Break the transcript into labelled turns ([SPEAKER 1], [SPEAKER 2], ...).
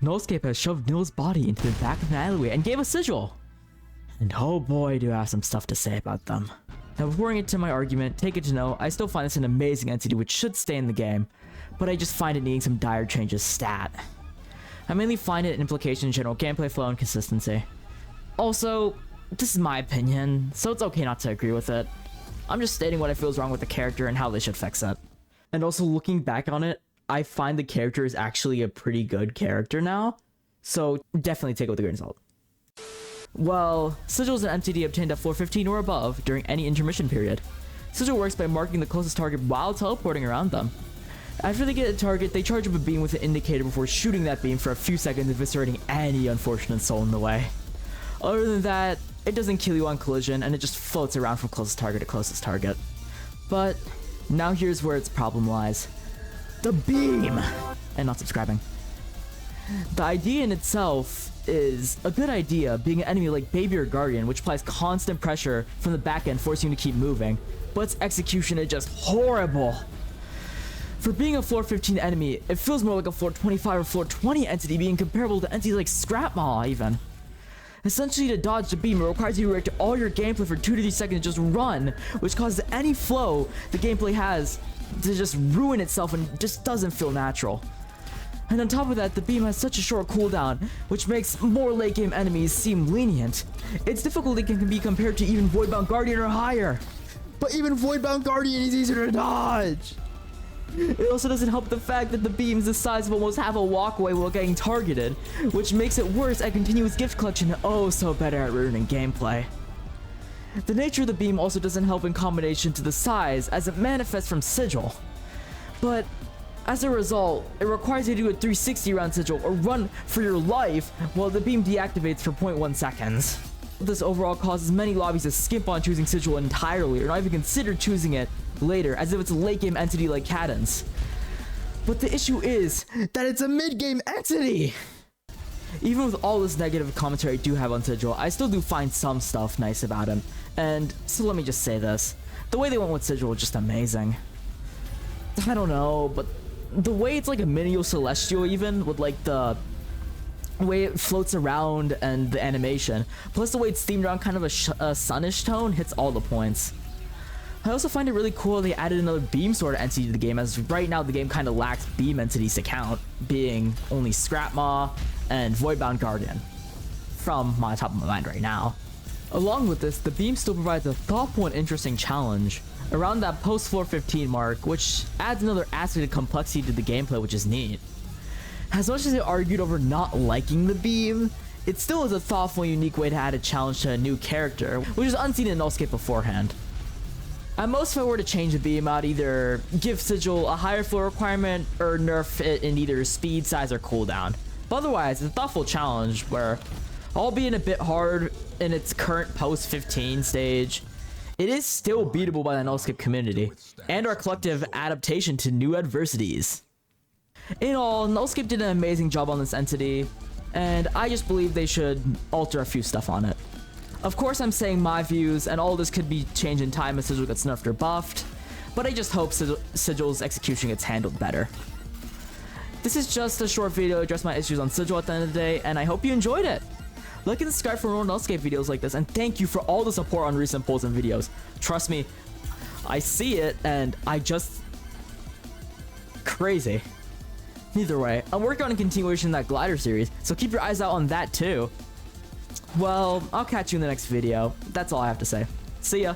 [SPEAKER 1] Nullscape has shoved Nill's body into the back of an alleyway and gave us Sigil. And oh boy, do I have some stuff to say about them. Now before I get to my argument, take it to know, I still find this an amazing entity which should stay in the game, but I just find it needing some dire changes stat. I mainly find it an implication in general gameplay flow and consistency. Also, this is my opinion, so it's okay not to agree with it. I'm just stating what I feel is wrong with the character and how they should fix it. And also looking back on it, I find the character is actually a pretty good character now, so definitely take it with a grain of salt. Well, Sigil is an MTD obtained at floor 15 or above during any intermission period. Sigil works by marking the closest target while teleporting around them. After they get a target, they charge up a beam with an indicator before shooting that beam for a few seconds, eviscerating any unfortunate soul in the way. Other than that, it doesn't kill you on collision, and it just floats around from closest target to closest target. But now here's where its problem lies. The beam! And not subscribing. The idea in itself is a good idea, being an enemy like Baby or Guardian, which applies constant pressure from the back end, forcing you to keep moving, but its execution is just horrible. For being a floor 15 enemy, it feels more like a floor 25 or floor 20 entity, being comparable to entities like Scrap Maw even. Essentially, to dodge the beam, it requires you to react to all your gameplay for 2 to 3 seconds and just run, which causes any flow the gameplay has to just ruin itself and just doesn't feel natural. And on top of that, the beam has such a short cooldown, which makes more late game enemies seem lenient. Its difficulty can be compared to even Voidbound Guardian or higher. But even Voidbound Guardian is easier to dodge. It also doesn't help the fact that the beam is the size of almost half a walkway while getting targeted, which makes it worse at continuous gift collection and oh so better at ruining gameplay. The nature of the beam also doesn't help in combination to the size, as it manifests from Sigil. But as a result, it requires you to do a 360 around Sigil or run for your life while the beam deactivates for 0.1 seconds. This overall causes many lobbies to skip on choosing Sigil entirely or not even consider choosing it later, as if it's a late game entity like Cadence. But the issue is that it's a mid game entity! Even with all this negative commentary I do have on Sigil, I still do find some stuff nice about him. And so let me just say this. The way they went with Sigil was just amazing. I don't know, but the way it's like a mini Celestial even, with like the way it floats around and the animation, plus the way it's themed around kind of a sunnish tone, hits all the points. I also find it really cool they added another beam sort of entity to the game, as right now the game kind of lacks beam entities to count, being only Scrap Maw and Voidbound Guardian, from my top of my mind right now. Along with this, the beam still provides a thoughtful and interesting challenge around that post floor 15 mark, which adds another aspect of complexity to the gameplay, which is neat. As much as I argued over not liking the beam, it still is a thoughtful and unique way to add a challenge to a new character, which is unseen in Nullscape beforehand. At most, if I were to change the beam, I'd either give Sigil a higher floor requirement or nerf it in either speed, size, or cooldown. But otherwise, it's a thoughtful challenge where, albeit a bit hard in its current post 15 stage, it is still beatable by the Nullscape community and our collective adaptation to new adversities. In all, Nullscape did an amazing job on this entity, and I just believe they should alter a few stuff on it. Of course, I'm saying my views, and all this could be changed in time as Sigil gets nerfed or buffed, but I just hope Sigil's execution gets handled better. This is just a short video to address my issues on Sigil at the end of the day, and I hope you enjoyed it. Like and subscribe for more Nullscape videos like this, and thank you for all the support on recent polls and videos. Trust me, I see it, and I just... crazy. Either way, I'm working on a continuation of that glider series, so keep your eyes out on that too. Well, I'll catch you in the next video. That's all I have to say. See ya!